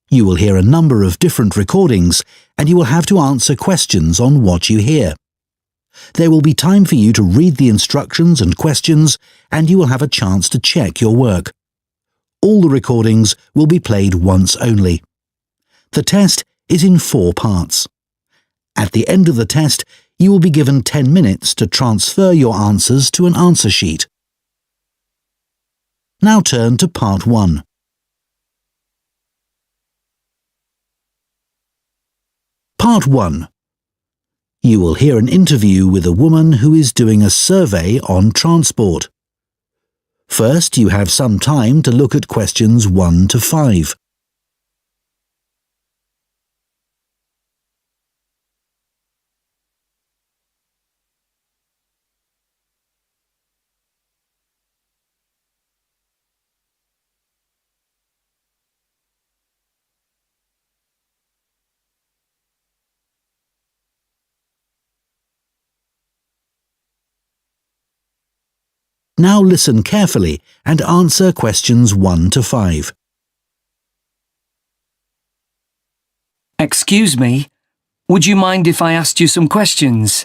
You will hear a number of different recordings and you will have to answer questions on what you hear. There will be time for you to read the instructions and questions and you will have a chance to check your work. All the recordings will be played once only. The test is in 4 parts. At the end of the test, you will be given 10 minutes to transfer your answers to an answer sheet. Now turn to Part 1. Part 1. You will hear an interview with a woman who is doing a survey on transport. First, you have some time to look at questions 1 to 5. Now listen carefully and answer questions 1 to 5. Excuse me, would you mind if I asked you some questions?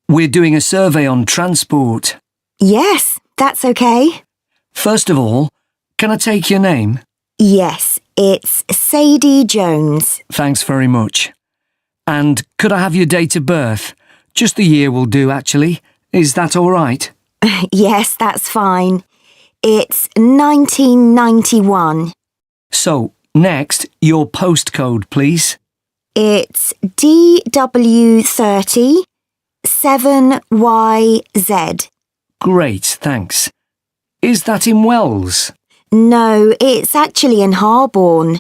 We're doing a survey on transport. Yes, that's okay. First of all, can I take your name? Yes, it's Sadie Jones. Thanks very much. And could I have your date of birth? Just the year will do, actually. Is that all right? Yes, that's fine. It's 1991. So, next, your postcode, please. It's DW30 7YZ. Great, thanks. Is that in Wells? No, it's actually in Harborne.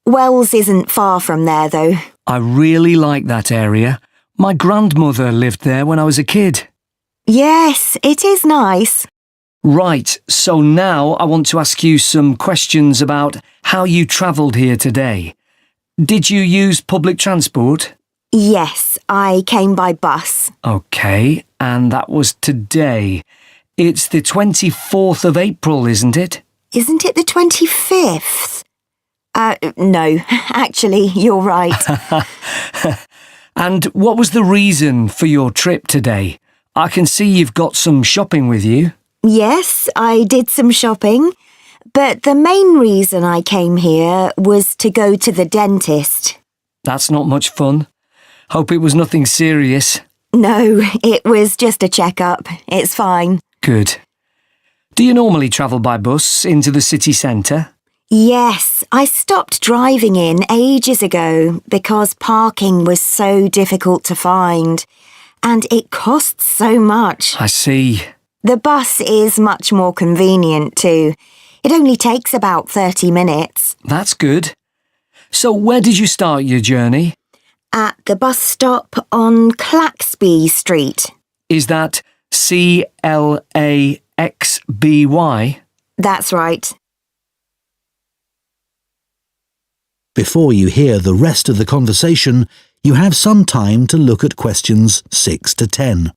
Wells isn't far from there, though. I really like that area. My grandmother lived there when I was a kid. Yes, it is nice. Right, so now I want to ask you some questions about how you travelled here today. Did you use public transport? Yes, I came by bus. OK, and that was today. It's the 24th of April, isn't it? Isn't it the 25th? No, actually, you're right. And what was the reason for your trip today? I can see you've got some shopping with you. Yes, I did some shopping, but the main reason I came here was to go to the dentist. That's not much fun. Hope it was nothing serious. No, it was just a checkup. It's fine. Good. Do you normally travel by bus into the city centre? Yes, I stopped driving in ages ago because parking was so difficult to find. And it costs so much. I see. The bus is much more convenient too. It only takes about 30 minutes. That's good. So where did you start your journey? At the bus stop on Claxby Street. Is that CLAXBY? That's right. Before you hear the rest of the conversation, you have some time to look at questions 6 to 10.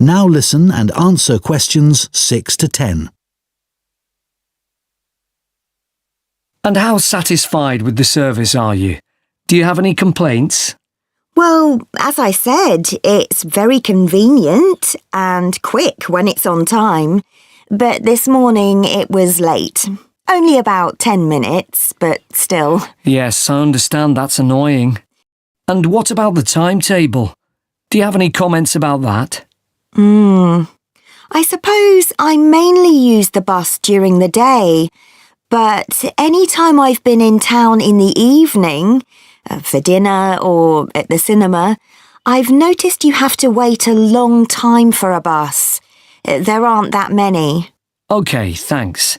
Now listen and answer questions 6 to 10. And how satisfied with the service are you? Do you have any complaints? Well, as I said, it's very convenient and quick when it's on time. But this morning it was late. Only about 10 minutes, but still. Yes, I understand that's annoying. And what about the timetable? Do you have any comments about that? I suppose I mainly use the bus during the day, but any time I've been in town in the evening, for dinner or at the cinema, I've noticed you have to wait a long time for a bus. There aren't that many. OK, thanks.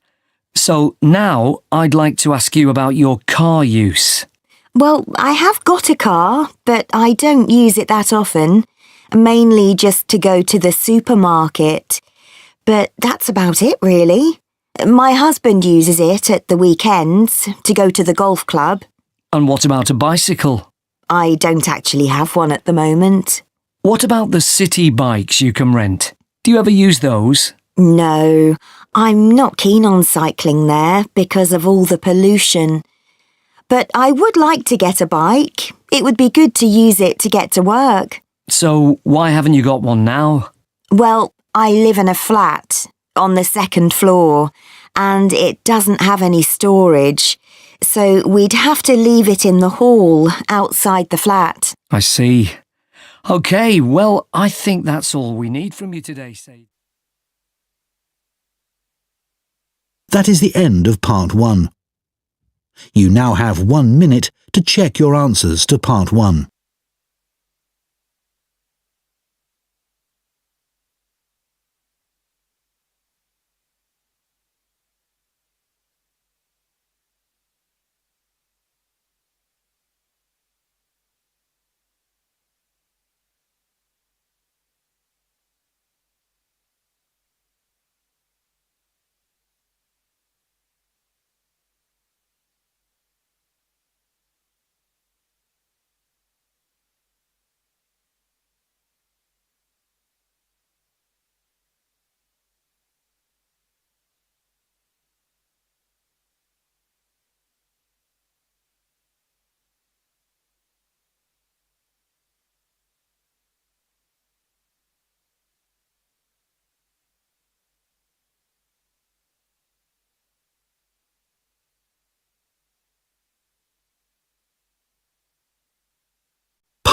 So now I'd like to ask you about your car use. Well, I have got a car, but I don't use it that often. mainly just to go to the supermarket. But that's about it, really. My husband uses it at the weekends to go to the golf club. And what about a bicycle? I don't actually have one at the moment. What about the city bikes you can rent? Do you ever use those? No, I'm not keen on cycling there because of all the pollution. But I would like to get a bike. It would be good to use it to get to work. So why haven't you got one now? Well, I live in a flat on the second floor, and it doesn't have any storage, so we'd have to leave it in the hall outside the flat. I see. OK, well, I think that's all we need from you today, Sadie. That is the end of Part 1. You now have 1 minute to check your answers to Part 1.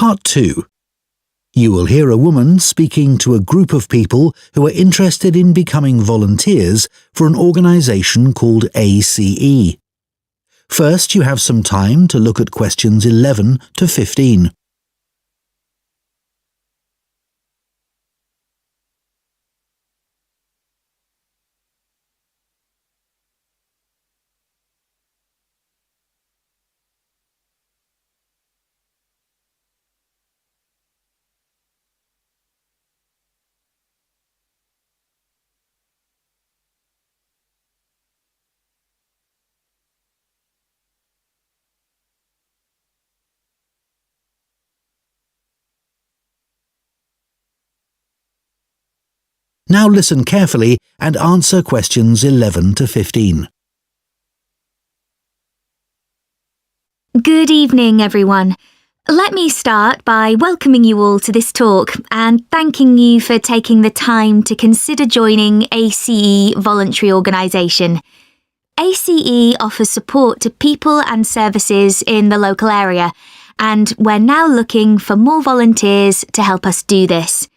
Part 2. You will hear a woman speaking to a group of people who are interested in becoming volunteers for an organisation called ACE. First, you have some time to look at questions 11 to 15. Now listen carefully and answer questions 11 to 15. Good evening, everyone. Let me start by welcoming you all to this talk and thanking you for taking the time to consider joining ACE Voluntary Organisation. ACE offers support to people and services in the local area, and we're now looking for more volunteers to help us do this.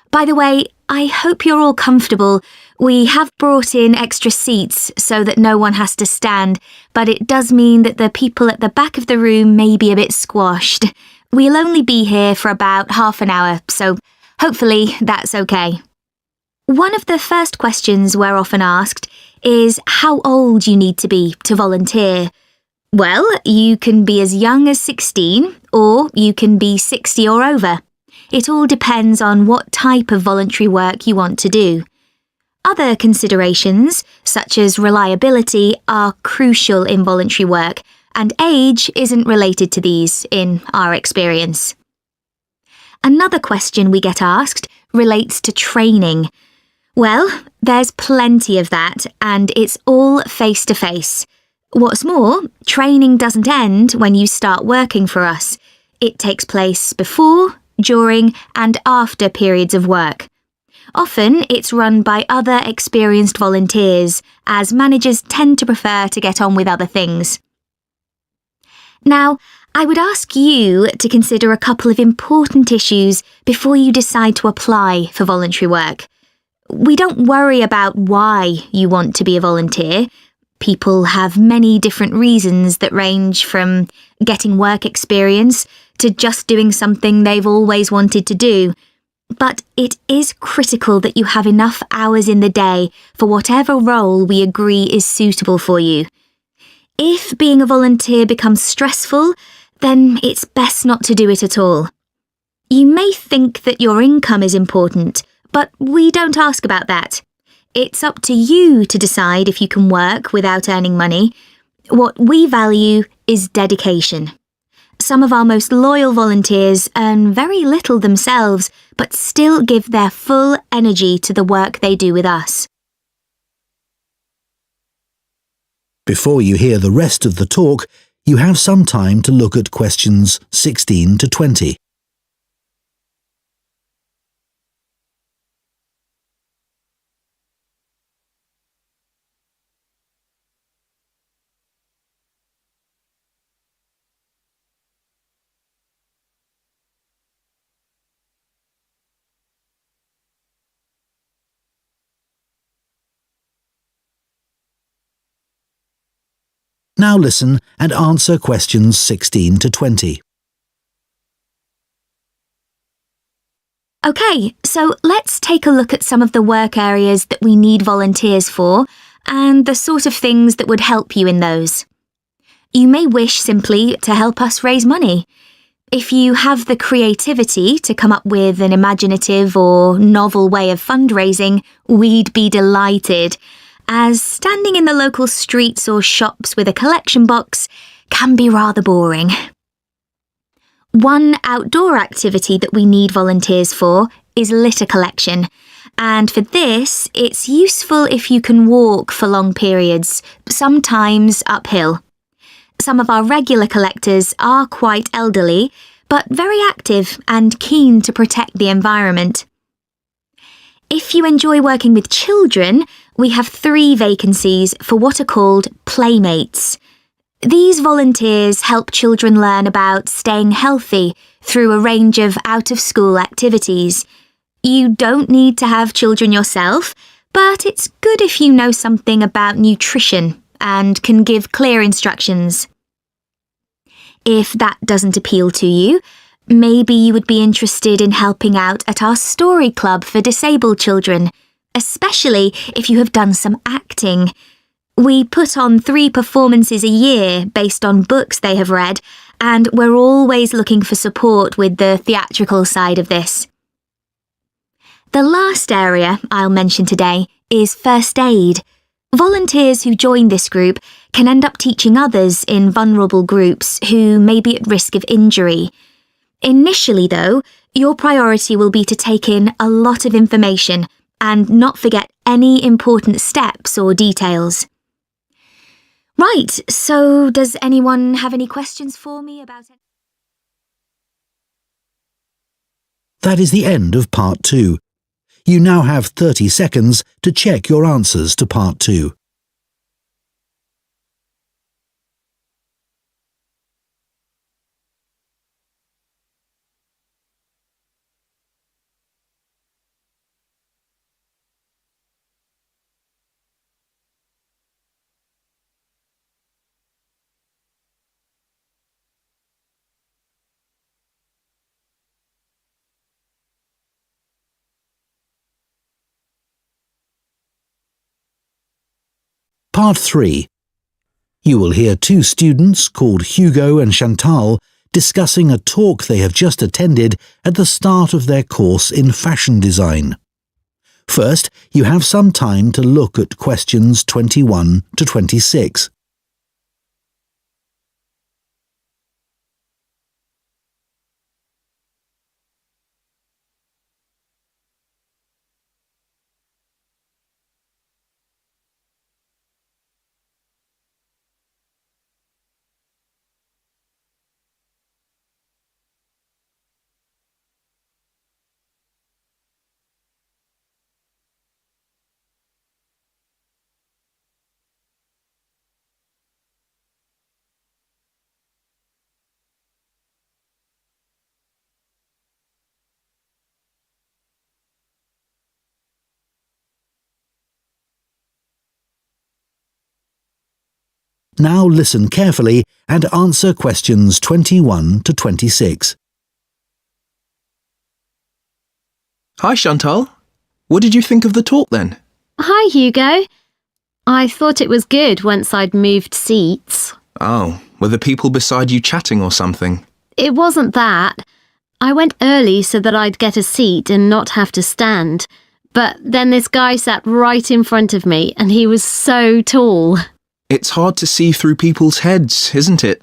By the way, I hope you're all comfortable. We have brought in extra seats so that no one has to stand, but it does mean that the people at the back of the room may be a bit squashed. We'll only be here for about half an hour, so hopefully that's okay. One of the first questions we're often asked is how old you need to be to volunteer. Well, you can be as young as 16, or you can be 60 or over. It all depends on what type of voluntary work you want to do. Other considerations, such as reliability, are crucial in voluntary work, and age isn't related to these in our experience. Another question we get asked relates to training. Well, there's plenty of that, and it's all face-to-face. What's more, training doesn't end when you start working for us. It takes place before, during and after periods of work. Often it's run by other experienced volunteers, as managers tend to prefer to get on with other things. Now, I would ask you to consider a couple of important issues before you decide to apply for voluntary work. We don't worry about why you want to be a volunteer. People have many different reasons that range from getting work experience to just doing something they've always wanted to do. But it is critical that you have enough hours in the day for whatever role we agree is suitable for you. If being a volunteer becomes stressful, then it's best not to do it at all. You may think that your income is important, but we don't ask about that. It's up to you to decide if you can work without earning money. What we value is dedication. Some of our most loyal volunteers earn very little themselves, but still give their full energy to the work they do with us. Before you hear the rest of the talk, you have some time to look at questions 16 to 20. Now listen and answer questions 16 to 20. OK, so let's take a look at some of the work areas that we need volunteers for and the sort of things that would help you in those. You may wish simply to help us raise money. If you have the creativity to come up with an imaginative or novel way of fundraising, we'd be delighted, as standing in the local streets or shops with a collection box can be rather boring. One outdoor activity that we need volunteers for is litter collection, and for this, it's useful if you can walk for long periods, sometimes uphill. Some of our regular collectors are quite elderly, but very active and keen to protect the environment. If you enjoy working with children, we have 3 vacancies for what are called playmates. These volunteers help children learn about staying healthy through a range of out-of-school activities. You don't need to have children yourself, but it's good if you know something about nutrition and can give clear instructions. If that doesn't appeal to you, maybe you would be interested in helping out at our story club for disabled children, especially if you have done some acting. We put on 3 performances a year based on books they have read, and we're always looking for support with the theatrical side of this. The last area I'll mention today is first aid. Volunteers who join this group can end up teaching others in vulnerable groups who may be at risk of injury. Initially, though, your priority will be to take in a lot of information and not forget any important steps or details. Right, so does anyone have any questions for me about it? That is the end of Part 2. You now have 30 seconds to check your answers to Part 2. Part 3. You will hear 2 students called Hugo and Chantal discussing a talk they have just attended at the start of their course in fashion design. First, you have some time to look at questions 21 to 26. Now listen carefully and answer questions 21 to 26. Hi, Chantal. What did you think of the talk then? Hi, Hugo. I thought it was good once I'd moved seats. Oh, were the people beside you chatting or something? It wasn't that. I went early so that I'd get a seat and not have to stand. But then this guy sat right in front of me and he was so tall. It's hard to see through people's heads, isn't it?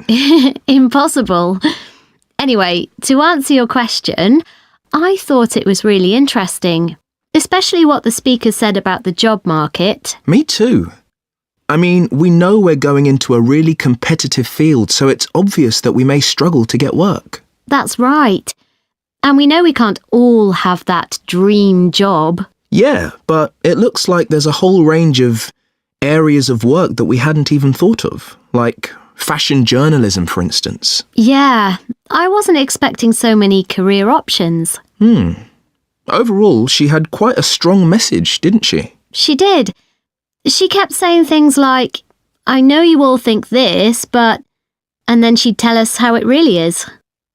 Impossible. Anyway, to answer your question, I thought it was really interesting, especially what the speaker said about the job market. Me too. I mean, we know we're going into a really competitive field, so it's obvious that we may struggle to get work. That's right. And we know we can't all have that dream job. Yeah, but it looks like there's a whole range of areas of work that we hadn't even thought of, like fashion journalism, for instance. Yeah, I wasn't expecting so many career options. Overall, she had quite a strong message, didn't she? She did. She kept saying things like, I know you all think this, but... And then she'd tell us how it really is.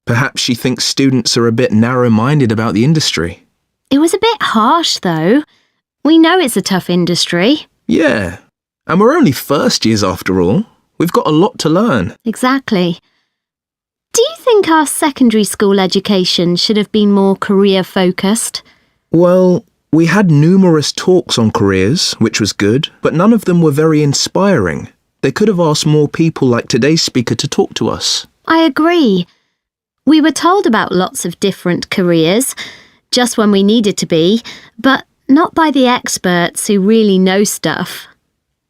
Perhaps she thinks students are a bit narrow-minded about the industry. It was a bit harsh, though. We know it's a tough industry. Yeah, and we're only first years after all. We've got a lot to learn. Exactly. Do you think our secondary school education should have been more career-focused? Well, we had numerous talks on careers, which was good, but none of them were very inspiring. They could have asked more people like today's speaker to talk to us. I agree. We were told about lots of different careers, just when we needed to be, but not by the experts who really know stuff.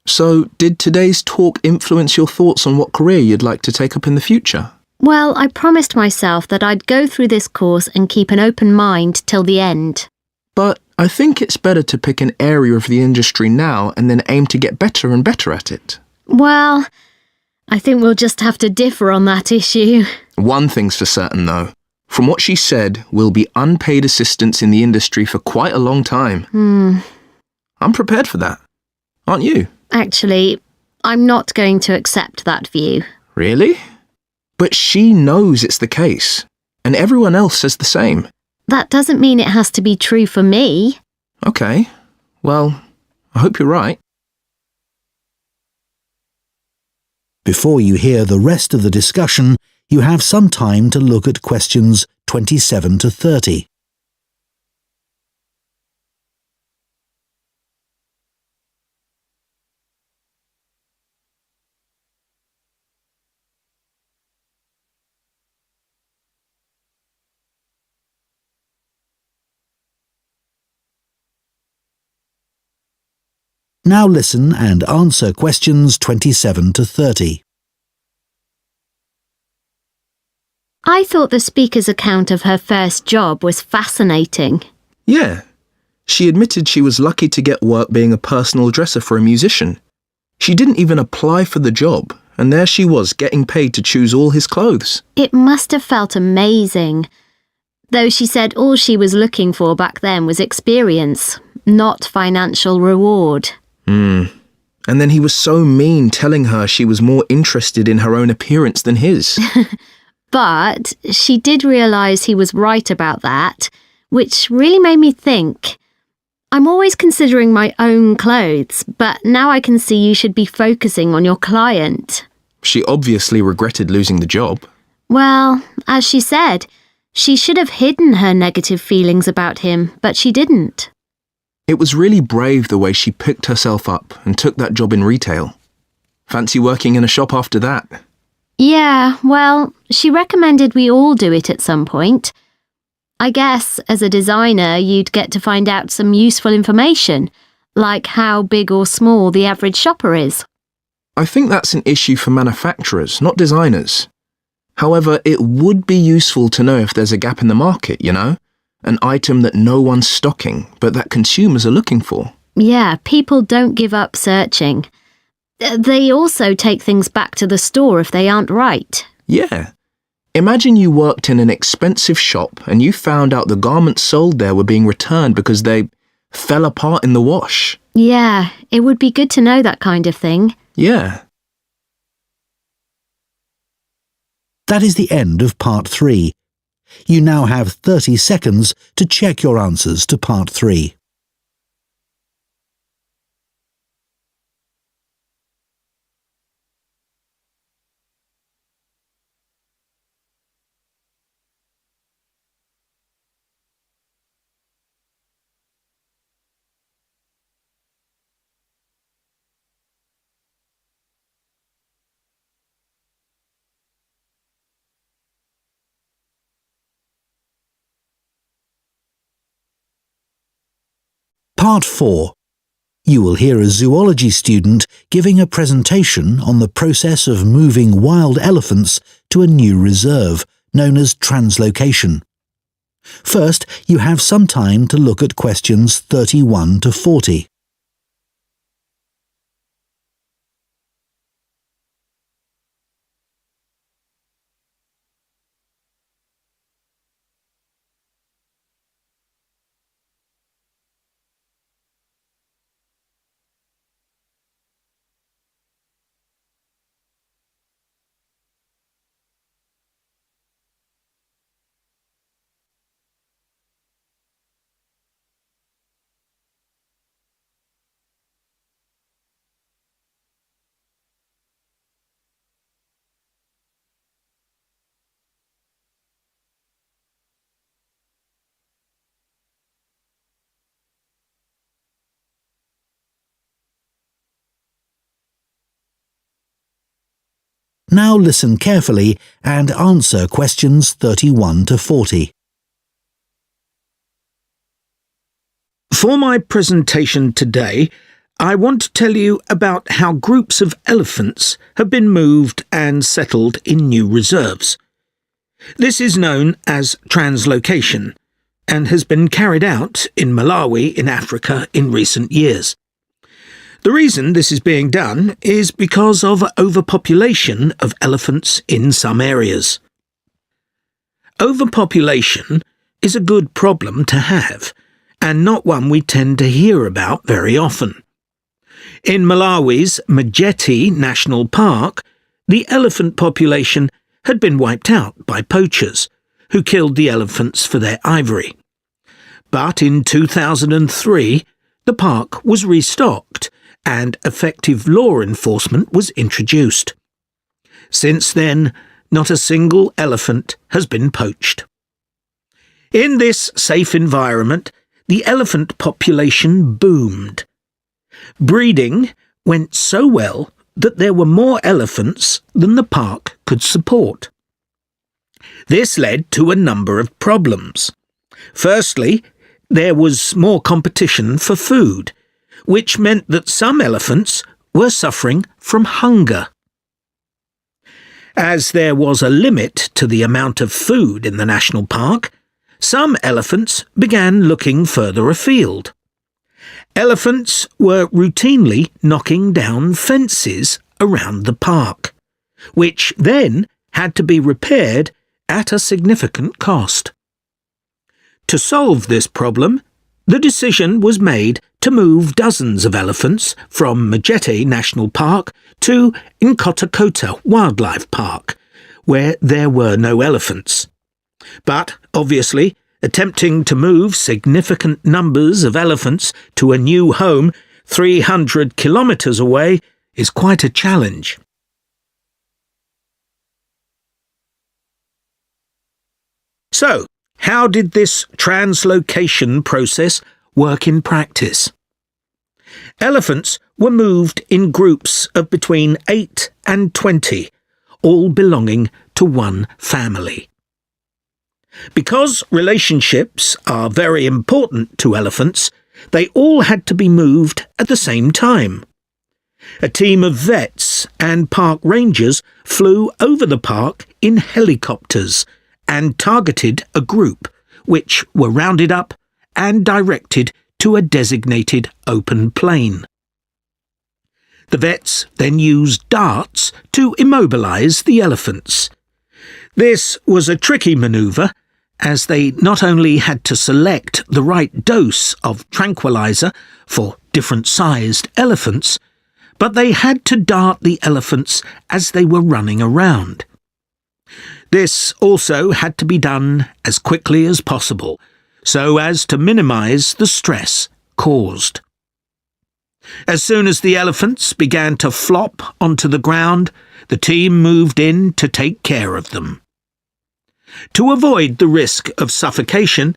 So, did today's talk influence your thoughts on what career you'd like to take up in the future? Well, I promised myself that I'd go through this course and keep an open mind till the end. But I think it's better to pick an area of the industry now and then aim to get better and better at it. Well, I think we'll just have to differ on that issue. One thing's for certain, though. From what she said, we'll be unpaid assistants in the industry for quite a long time. I'm prepared for that. Aren't you? Actually, I'm not going to accept that view. Really? But she knows it's the case, and everyone else says the same. That doesn't mean it has to be true for me. Okay, well, I hope you're right. Before you hear the rest of the discussion, you have some time to look at questions 27 to 30. Now listen and answer questions 27 to 30. I thought the speaker's account of her first job was fascinating. Yeah. She admitted she was lucky to get work being a personal dresser for a musician. She didn't even apply for the job, and there she was getting paid to choose all his clothes. It must have felt amazing. Though she said all she was looking for back then was experience, not financial reward. And then he was so mean, telling her she was more interested in her own appearance than his. But she did realise he was right about that, which really made me think. I'm always considering my own clothes, but now I can see you should be focusing on your client. She obviously regretted losing the job. Well, as she said, she should have hidden her negative feelings about him, but she didn't. It was really brave the way she picked herself up and took that job in retail. Fancy working in a shop after that? Yeah, well, she recommended we all do it at some point. I guess, as a designer, you'd get to find out some useful information, like how big or small the average shopper is. I think that's an issue for manufacturers, not designers. However, it would be useful to know if there's a gap in the market, you know? An item that no one's stocking, but that consumers are looking for. Yeah, people don't give up searching. They also take things back to the store if they aren't right. Yeah. Imagine you worked in an expensive shop and you found out the garments sold there were being returned because they fell apart in the wash. Yeah, it would be good to know that kind of thing. Yeah. That is the end of part 3. You now have 30 seconds to check your answers to part 3. Part 4. You will hear a zoology student giving a presentation on the process of moving wild elephants to a new reserve, known as translocation. First, you have some time to look at questions 31 to 40. Now listen carefully and answer questions 31 to 40. For my presentation today, I want to tell you about how groups of elephants have been moved and settled in new reserves. This is known as translocation and has been carried out in Malawi in Africa in recent years. The reason this is being done is because of overpopulation of elephants in some areas. Overpopulation is a good problem to have, and not one we tend to hear about very often. In Malawi's Majeti National Park, the elephant population had been wiped out by poachers, who killed the elephants for their ivory. But in 2003, the park was restocked, and effective law enforcement was introduced. Since then, not a single elephant has been poached. In this safe environment, the elephant population boomed. Breeding went so well that there were more elephants than the park could support. This led to a number of problems. Firstly, there was more competition for food, which meant that some elephants were suffering from hunger. As there was a limit to the amount of food in the national park, some elephants began looking further afield. Elephants were routinely knocking down fences around the park, which then had to be repaired at a significant cost. To solve this problem, the decision was made to move dozens of elephants from Majeti National Park to Nkotakota Wildlife Park, where there were no elephants. But, obviously, attempting to move significant numbers of elephants to a new home 300 kilometres away is quite a challenge. So, how did this translocation process work in practice? Elephants were moved in groups of between 8 and 20, all belonging to one family. Because relationships are very important to elephants, they all had to be moved at the same time. A team of vets and park rangers flew over the park in helicopters and targeted a group, which were rounded up and directed to a designated open plain. The vets then used darts to immobilise the elephants. This was a tricky manoeuvre, as they not only had to select the right dose of tranquilizer for different-sized elephants, but they had to dart the elephants as they were running around. This also had to be done as quickly as possible, so as to minimise the stress caused. As soon as the elephants began to flop onto the ground, the team moved in to take care of them. To avoid the risk of suffocation,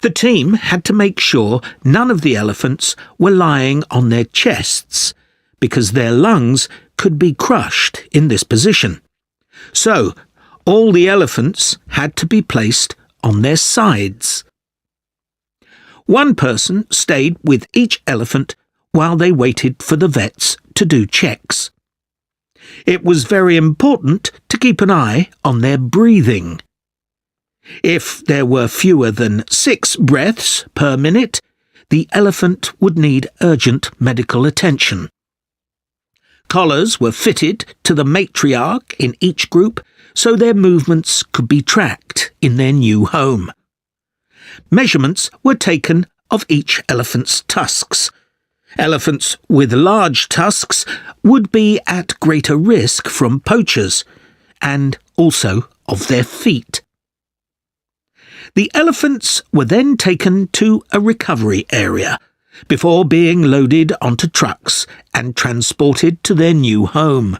the team had to make sure none of the elephants were lying on their chests, because their lungs could be crushed in this position. So, all the elephants had to be placed on their sides. One person stayed with each elephant while they waited for the vets to do checks. It was very important to keep an eye on their breathing. If there were fewer than 6 breaths per minute, the elephant would need urgent medical attention. Collars were fitted to the matriarch in each group so their movements could be tracked in their new home. Measurements were taken of each elephant's tusks. Elephants with large tusks would be at greater risk from poachers, and also of their feet. The elephants were then taken to a recovery area before being loaded onto trucks and transported to their new home.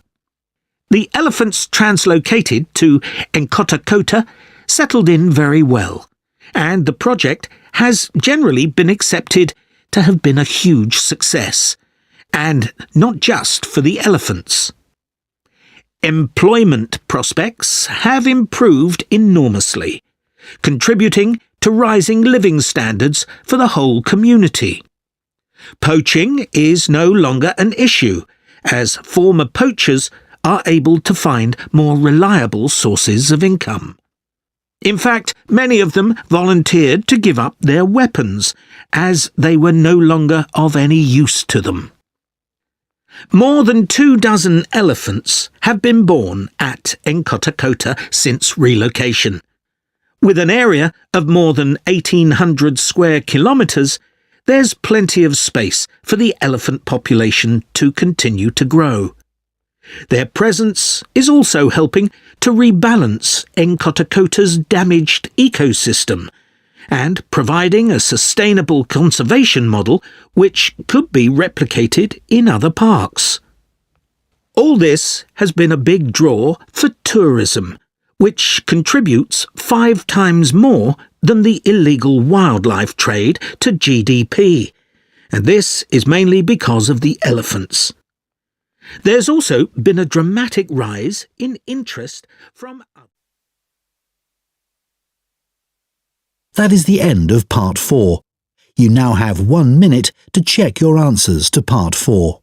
The elephants translocated to Nkottakota settled in very well, and the project has generally been accepted to have been a huge success, and not just for the elephants. Employment prospects have improved enormously, contributing to rising living standards for the whole community. Poaching is no longer an issue, as former poachers are able to find more reliable sources of income. In fact, many of them volunteered to give up their weapons, as they were no longer of any use to them. More than 24 elephants have been born at Nkottakota since relocation. With an area of more than 1,800 square kilometres, there's plenty of space for the elephant population to continue to grow. Their presence is also helping to rebalance Nkottakota damaged ecosystem and providing a sustainable conservation model which could be replicated in other parks. All this has been a big draw for tourism, which contributes 5 times more than the illegal wildlife trade to GDP, and this is mainly because of the elephants. There's also been a dramatic rise in interest from others. That is the end of Part 4. You now have 1 minute to check your answers to Part 4.